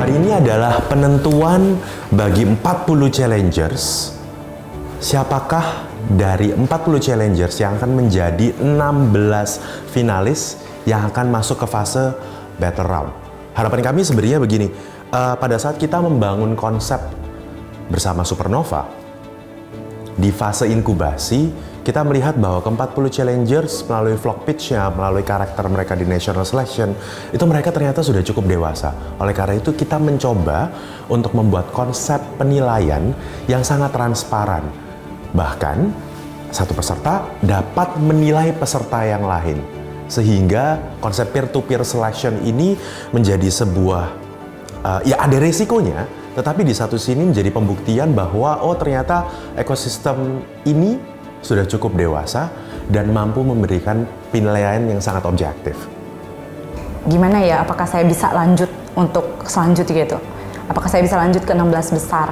Hari ini adalah penentuan bagi 40 challengers. Siapakah dari 40 challengers yang akan menjadi 16 finalis yang akan masuk ke fase battle round? Harapan kami sebenarnya begini, pada saat kita membangun konsep bersama Supernova, di fase inkubasi, kita melihat bahwa ke-40 challengers melalui vlog pitch-nya, melalui karakter mereka di National Selection, itu mereka ternyata sudah cukup dewasa. Oleh karena itu, kita mencoba untuk membuat konsep penilaian yang sangat transparan. Bahkan, satu peserta dapat menilai peserta yang lain. Sehingga konsep peer-to-peer selection ini menjadi sebuah, ya ada resikonya, tetapi di satu sini menjadi pembuktian bahwa, oh ternyata ekosistem ini sudah cukup dewasa dan mampu memberikan penilaian yang sangat objektif. Gimana ya, apakah saya bisa lanjut untuk selanjutnya gitu? Apakah saya bisa lanjut ke 16 besar?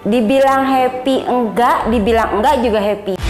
Dibilang happy enggak, dibilang enggak juga happy.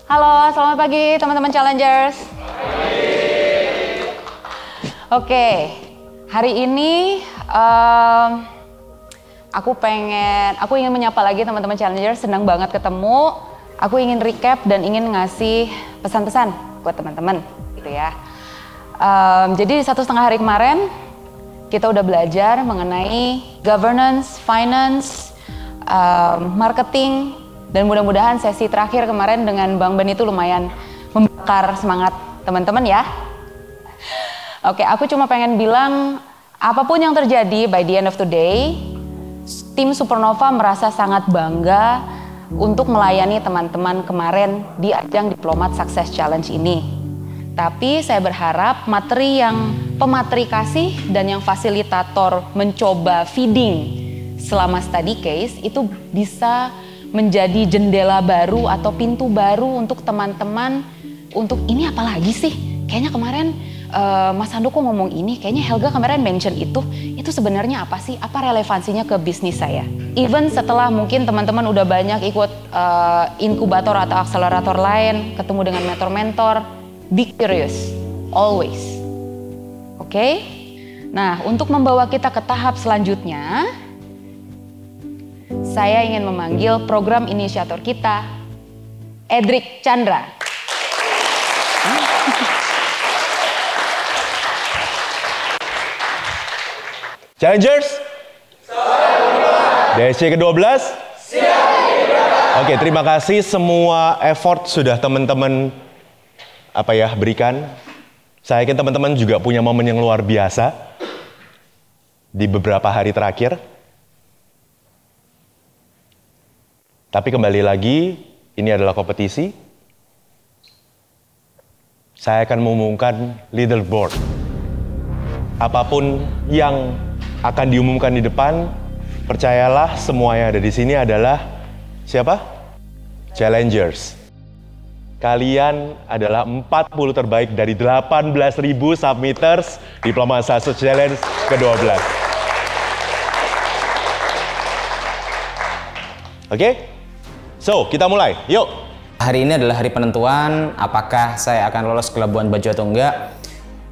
Halo, selamat pagi teman-teman challengers. Oke, hari ini aku ingin menyapa lagi teman-teman challengers. Senang banget ketemu. Aku ingin recap dan ingin ngasih pesan-pesan buat teman-teman, gitu ya. Jadi 1,5 hari kemarin kita udah belajar mengenai governance, finance, marketing. Dan mudah-mudahan sesi terakhir kemarin dengan Bang Ben itu lumayan membakar semangat teman-teman ya. Oke, aku cuma pengen bilang apapun yang terjadi by the end of the day, tim Supernova merasa sangat bangga untuk melayani teman-teman kemarin di ajang Diplomat Success Challenge ini. Tapi saya berharap materi yang pemateri kasih dan yang fasilitator mencoba feeding selama study case itu bisa menjadi jendela baru atau pintu baru untuk teman-teman untuk ini apa lagi sih? Kayaknya kemarin Mas Handoko ngomong ini, kayaknya Helga kemarin mention itu sebenarnya apa sih? Apa relevansinya ke bisnis saya? Even setelah mungkin teman-teman udah banyak ikut inkubator atau akselerator lain, ketemu dengan mentor-mentor, be curious, always. Oke? Nah, untuk membawa kita ke tahap selanjutnya, saya ingin memanggil program inisiator kita, Edric Chandra. Challengers? DSC ke-12? Siap. Oke, terima kasih semua effort sudah teman-teman berikan. Saya yakin teman-teman juga punya momen yang luar biasa di beberapa hari terakhir. Tapi kembali lagi, ini adalah kompetisi. Saya akan mengumumkan leaderboard. Apapun yang akan diumumkan di depan, percayalah semua yang ada di sini adalah siapa? Challengers. Kalian adalah 40 terbaik dari 18.000 submitters Diplomat Success Challenge ke-12. Oke? So, kita mulai. Yuk! Hari ini adalah hari penentuan apakah saya akan lolos ke Labuan Bajo atau enggak.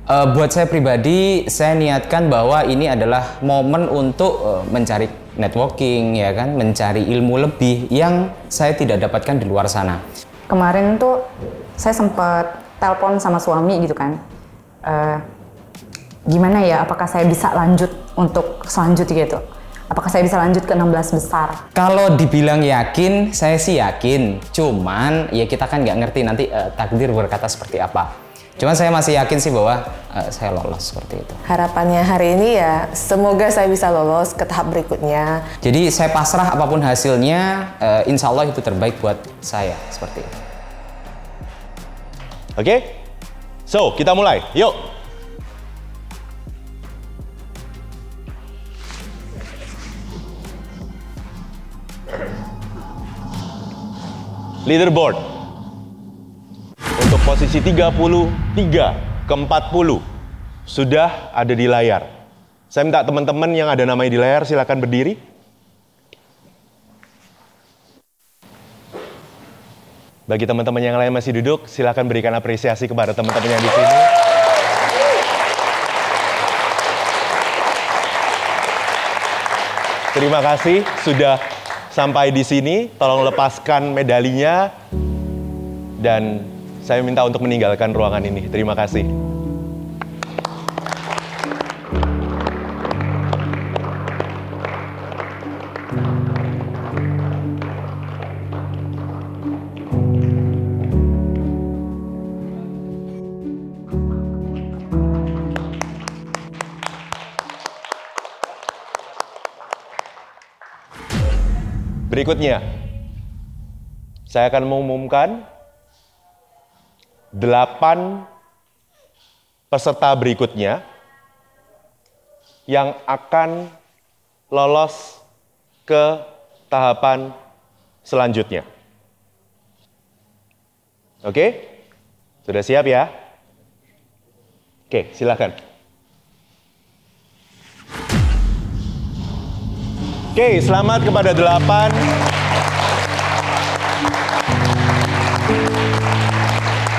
Buat saya pribadi, saya niatkan bahwa ini adalah momen untuk mencari networking, ya kan, mencari ilmu lebih yang saya tidak dapatkan di luar sana. Kemarin tuh saya sempat telepon sama suami gitu kan. Gimana ya, apakah saya bisa lanjut untuk selanjutnya gitu? Apakah saya bisa lanjut ke 16 besar? Kalau dibilang yakin, saya sih yakin. Cuman ya kita kan nggak ngerti nanti takdir berkata seperti apa. Cuman saya masih yakin sih bahwa saya lolos seperti itu. Harapannya hari ini ya semoga saya bisa lolos ke tahap berikutnya. Jadi saya pasrah apapun hasilnya, insya Allah itu terbaik buat saya seperti itu. Oke? So, kita mulai. Yuk! Leaderboard. Untuk posisi 33 ke 40 sudah ada di layar. Saya minta teman-teman yang ada namanya di layar silakan berdiri. Bagi teman-teman yang lain masih duduk, silakan berikan apresiasi kepada teman-teman yang di sini. Terima kasih sudah sampai di sini. Tolong lepaskan medalinya dan saya minta untuk meninggalkan ruangan ini. Terima kasih. Berikutnya, saya akan mengumumkan 8 peserta berikutnya yang akan lolos ke tahapan selanjutnya. Oke? Sudah siap ya? Oke, silakan. Oke, selamat kepada 8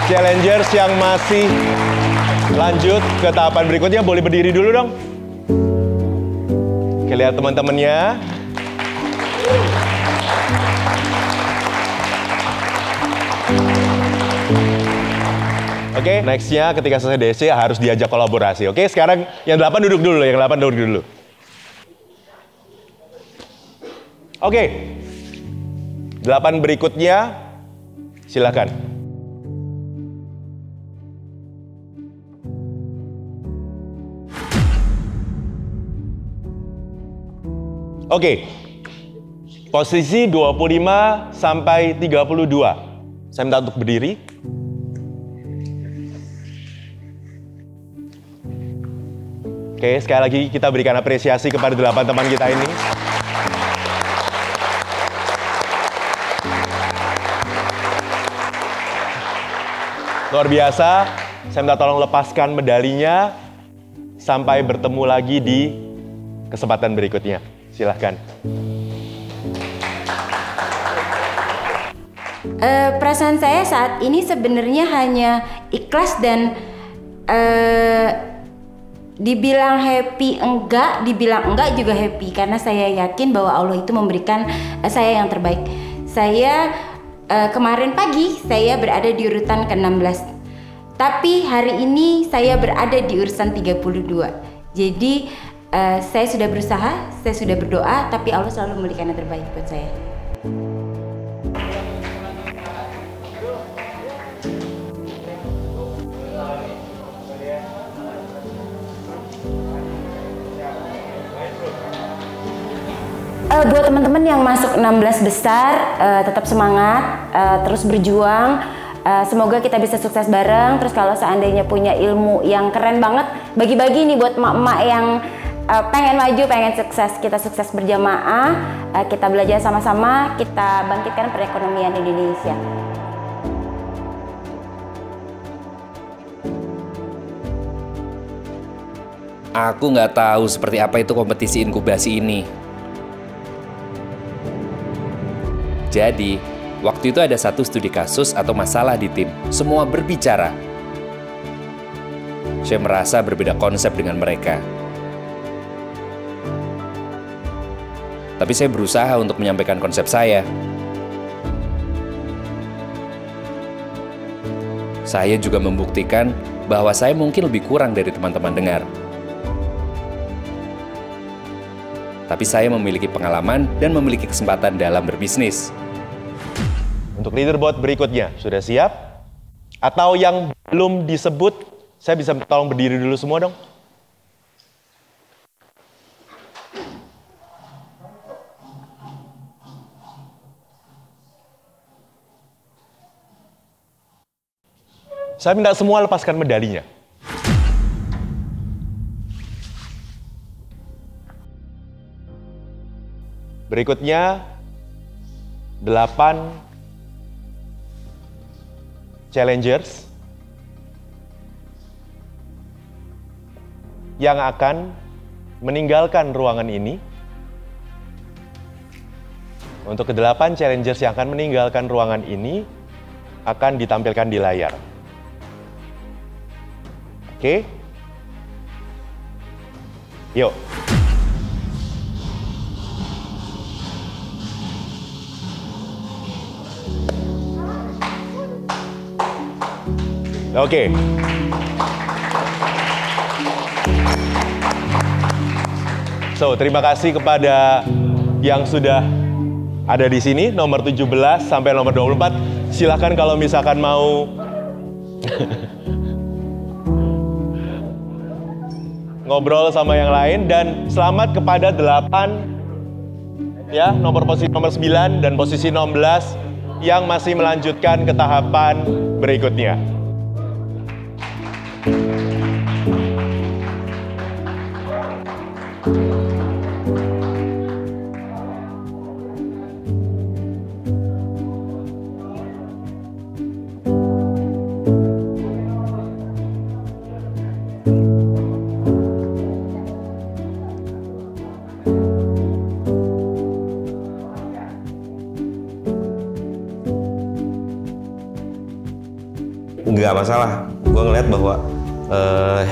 challengers yang masih lanjut ke tahapan berikutnya. Boleh berdiri dulu dong. Oke, lihat teman-temannya. Oke, nextnya ketika selesai DC harus diajak kolaborasi. Oke, sekarang yang 8 duduk dulu, Oke, 8 berikutnya, silakan. Oke, posisi 25 sampai 32. Saya minta untuk berdiri. Oke, sekali lagi kita berikan apresiasi kepada 8 teman kita ini. Luar biasa, saya minta tolong lepaskan medalinya sampai bertemu lagi di kesempatan berikutnya. Silahkan. Perasaan saya saat ini sebenarnya hanya ikhlas dan dibilang happy enggak, dibilang enggak juga happy. Karena saya yakin bahwa Allah itu memberikan saya yang terbaik. Saya kemarin pagi saya berada di urutan ke-16, tapi hari ini saya berada di urutan 32. Jadi saya sudah berusaha, saya sudah berdoa, tapi Allah selalu memberikan yang terbaik buat saya. Buat teman-teman yang masuk 16 besar, tetap semangat, terus berjuang. Semoga kita bisa sukses bareng. Terus kalau seandainya punya ilmu yang keren banget, bagi-bagi nih buat emak-emak yang pengen maju, pengen sukses. Kita sukses berjamaah, kita belajar sama-sama, kita bangkitkan perekonomian Indonesia. Aku nggak tahu seperti apa itu kompetisi inkubasi ini. Jadi, waktu itu ada satu studi kasus atau masalah di tim. Semua berbicara. Saya merasa berbeda konsep dengan mereka. Tapi saya berusaha untuk menyampaikan konsep saya. Saya juga membuktikan bahwa saya mungkin lebih kurang dari teman-teman dengar. Tapi saya memiliki pengalaman dan memiliki kesempatan dalam berbisnis. Untuk leaderboard berikutnya, sudah siap? Atau yang belum disebut, saya bisa tolong berdiri dulu semua dong. Saya minta semua lepaskan medalinya. Berikutnya 8 challengers yang akan meninggalkan ruangan ini. Untuk ke-8 challengers yang akan meninggalkan ruangan ini akan ditampilkan di layar. Oke? Yuk. Oke. So, terima kasih kepada yang sudah ada di sini, nomor 17 sampai nomor 24. Silahkan kalau misalkan mau ngobrol sama yang lain, dan selamat kepada 8 ya, posisi nomor 9 dan posisi 16 yang masih melanjutkan ke tahapan berikutnya. Nggak masalah, gue ngeliat bahwa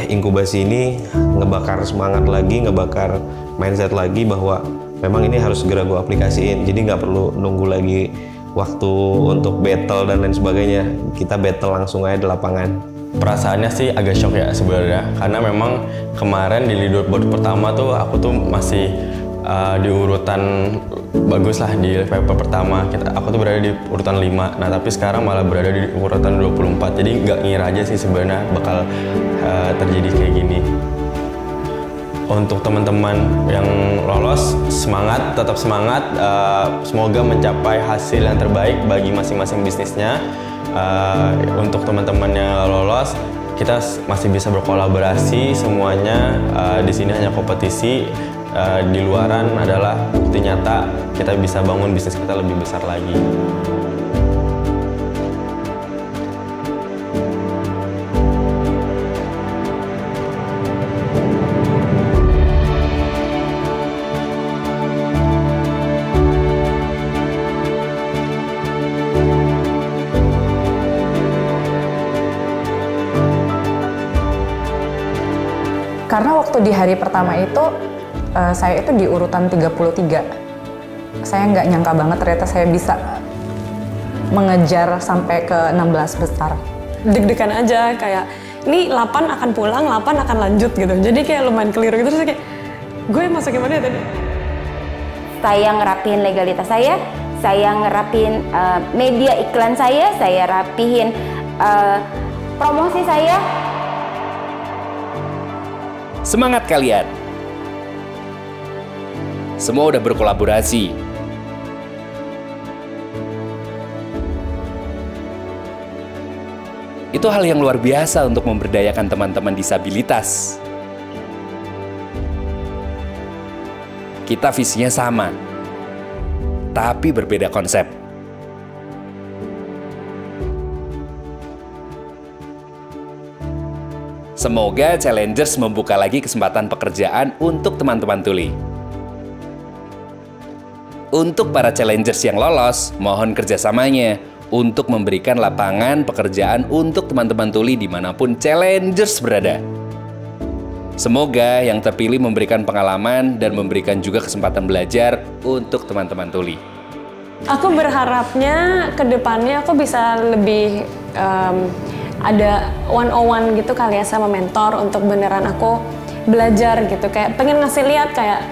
inkubasi ini ngebakar semangat lagi, ngebakar mindset lagi bahwa memang ini harus segera gue aplikasiin. Jadi nggak perlu nunggu lagi waktu untuk battle dan lain sebagainya. Kita battle langsung aja di lapangan. Perasaannya sih agak shock ya sebenarnya, karena memang kemarin di leaderboard pertama tuh aku tuh masih di urutan bagus lah di paper pertama. Aku tuh berada di urutan 5. Nah, tapi sekarang malah berada di urutan 24. Jadi nggak ngira aja sih sebenarnya bakal terjadi kayak gini. Untuk teman-teman yang lolos, semangat, tetap semangat. Semoga mencapai hasil yang terbaik bagi masing-masing bisnisnya. Untuk teman-teman yang lolos, kita masih bisa berkolaborasi semuanya. Di sini hanya kompetisi. Di luaran adalah bukti nyata kita bisa bangun bisnis kita lebih besar lagi. Karena waktu di hari pertama itu saya itu di urutan 33. Saya nggak nyangka banget ternyata saya bisa mengejar sampai ke 16 besar. Deg-degan aja, kayak ini 8 akan pulang, 8 akan lanjut gitu. Jadi kayak lumayan keliru gitu, terus kayak gue masuk gimana ya tadi? Saya ngerapihin legalitas saya ngerapin media iklan saya rapihin promosi saya. Semangat kalian! Semua udah berkolaborasi. Itu hal yang luar biasa untuk memberdayakan teman-teman disabilitas. Kita visinya sama, tapi berbeda konsep. Semoga challengers membuka lagi kesempatan pekerjaan untuk teman-teman tuli. Untuk para challengers yang lolos, mohon kerjasamanya untuk memberikan lapangan pekerjaan untuk teman-teman tuli dimanapun challengers berada. Semoga yang terpilih memberikan pengalaman dan memberikan juga kesempatan belajar untuk teman-teman tuli. Aku berharapnya ke depannya aku bisa lebih ada one-on-one gitu kali ya sama mentor untuk beneran aku belajar gitu. Kayak pengen ngasih lihat kayak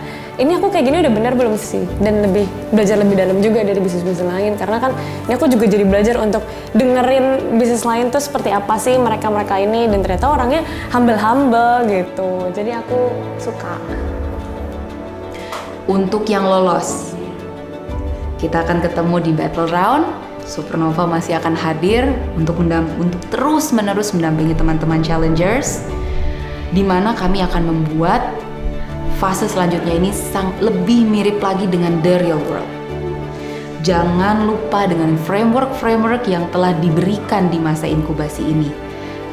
ini aku kayak gini udah benar belum sih, dan lebih belajar lebih dalam juga dari bisnis-bisnis lain, karena kan ini aku juga jadi belajar untuk dengerin bisnis lain tuh seperti apa sih mereka ini, dan ternyata orangnya humble gitu, jadi aku suka. Untuk yang lolos, kita akan ketemu di battle round. Supernova masih akan hadir untuk terus-menerus mendampingi teman-teman challengers, di mana kami akan membuat fase selanjutnya ini lebih mirip lagi dengan the real world. Jangan lupa dengan framework yang telah diberikan di masa inkubasi ini.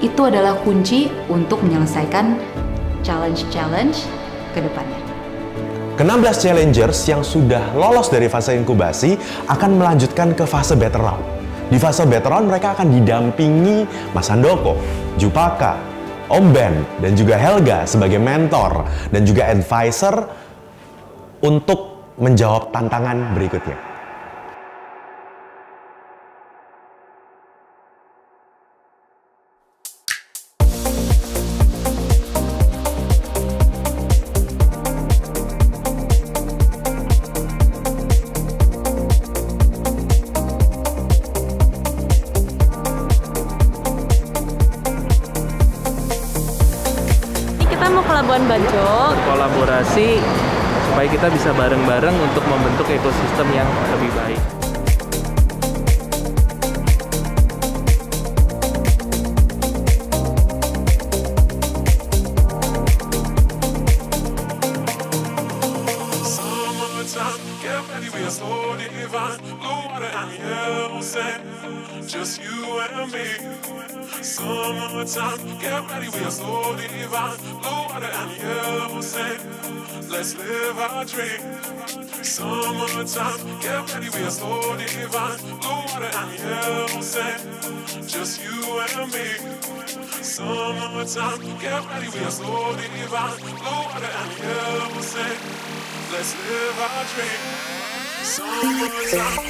Itu adalah kunci untuk menyelesaikan challenge-challenge ke depannya. Ke-16 challengers yang sudah lolos dari fase inkubasi akan melanjutkan ke fase battle round. Di fase battle round mereka akan didampingi Mas Handoko, Jupaka, Om Ben, dan juga Helga sebagai mentor dan juga advisor untuk menjawab tantangan berikutnya. Labuan Bajo kolaborasi supaya kita bisa bareng-bareng untuk membentuk ekosistem yang lebih baik. Summertime, get ready, we are so divine. Blue water and yellow sand. Let's live our dream. Summertime, get ready, we are so divine. Blue water and yellow sand. Just you and me. Summertime, get ready, we are so divine. Blue water and yellow sand. Let's live our dream. Summertime.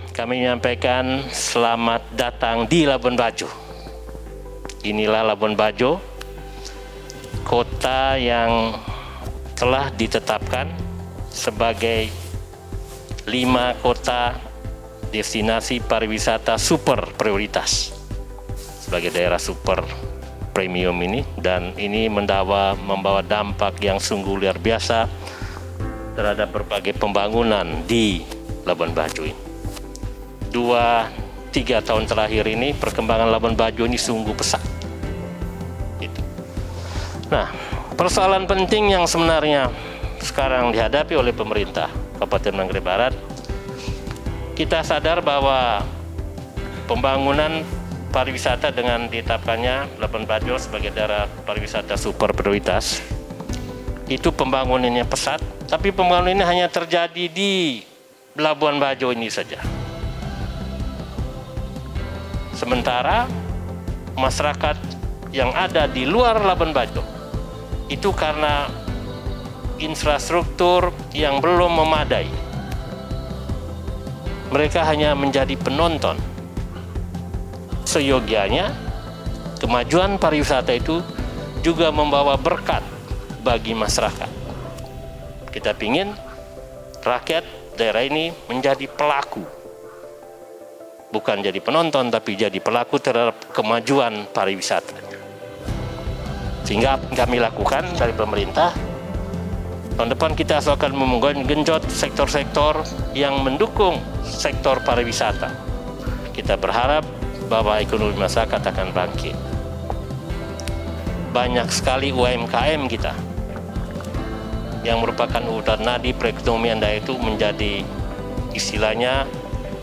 Kami menyampaikan selamat datang di Labuan Bajo. Inilah Labuan Bajo, kota yang telah ditetapkan sebagai 5 kota destinasi pariwisata super prioritas sebagai daerah super premium ini, dan ini membawa dampak yang sungguh luar biasa terhadap berbagai pembangunan di Labuan Bajo ini. 2-3 tahun terakhir ini perkembangan Labuan Bajo ini sungguh pesat. Gitu. Nah, persoalan penting yang sebenarnya sekarang dihadapi oleh pemerintah Kabupaten Manggarai Barat, kita sadar bahwa pembangunan pariwisata dengan ditetapkannya Labuan Bajo sebagai daerah pariwisata super prioritas, itu pembangunannya pesat, tapi pembangunan ini hanya terjadi di Labuan Bajo ini saja. Sementara masyarakat yang ada di luar Labuan Bajo itu karena infrastruktur yang belum memadai, mereka hanya menjadi penonton. Seyogianya kemajuan pariwisata itu juga membawa berkat bagi masyarakat. Kita ingin rakyat daerah ini menjadi pelaku, bukan jadi penonton, tapi jadi pelaku terhadap kemajuan pariwisatanya. Sehingga kami lakukan dari pemerintah, tahun depan kita akan menggenjot sektor-sektor yang mendukung sektor pariwisata. Kita berharap bahwa ekonomi masyarakat akan bangkit. Banyak sekali UMKM kita yang merupakan utar nadi perekonomian daerah itu menjadi istilahnya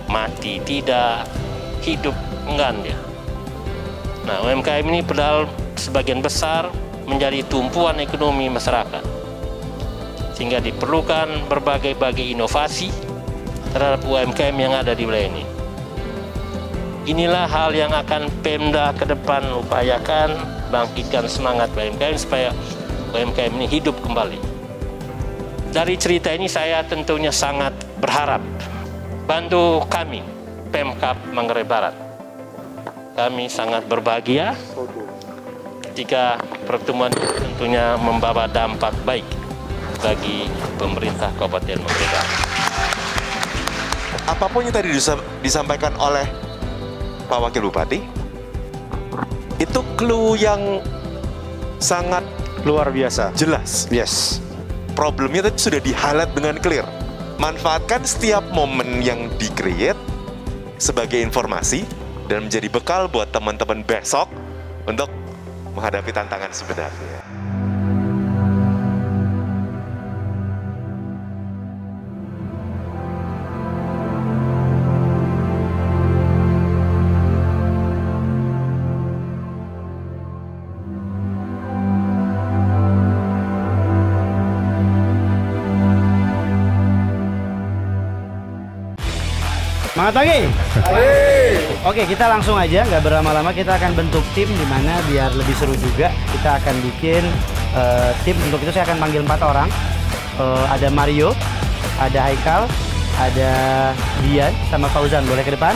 mati tidak, hidup enggan dia. Nah, UMKM ini padahal sebagian besar menjadi tumpuan ekonomi masyarakat. Sehingga diperlukan berbagai-bagai inovasi terhadap UMKM yang ada di wilayah ini. Inilah hal yang akan Pemda ke depan upayakan, bangkitkan semangat UMKM supaya UMKM ini hidup kembali. Dari cerita ini saya tentunya sangat berharap bantu kami, Pemkab Manggarai Barat. Kami sangat berbahagia ketika pertemuan itu tentunya membawa dampak baik bagi pemerintah Kabupaten Manggarai Barat. Apapun yang tadi disampaikan oleh Pak Wakil Bupati, itu clue yang sangat luar biasa, jelas. Yes. Problemnya tadi sudah di-highlight dengan clear. Manfaatkan setiap momen yang di-create sebagai informasi dan menjadi bekal buat teman-teman besok untuk menghadapi tantangan sebenarnya. Semangat pagi. Oke, kita langsung aja, nggak berlama-lama kita akan bentuk tim di mana biar lebih seru juga. Kita akan bikin tim. Untuk itu saya akan panggil 4 orang. Ada Mario, ada Haikal, ada Dian, sama Fauzan. Boleh ke depan?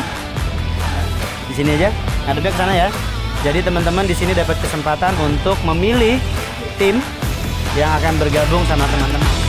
Di sini aja. Ngadepnya ke sana ya. Jadi teman-teman di sini dapat kesempatan untuk memilih tim yang akan bergabung sama teman-teman.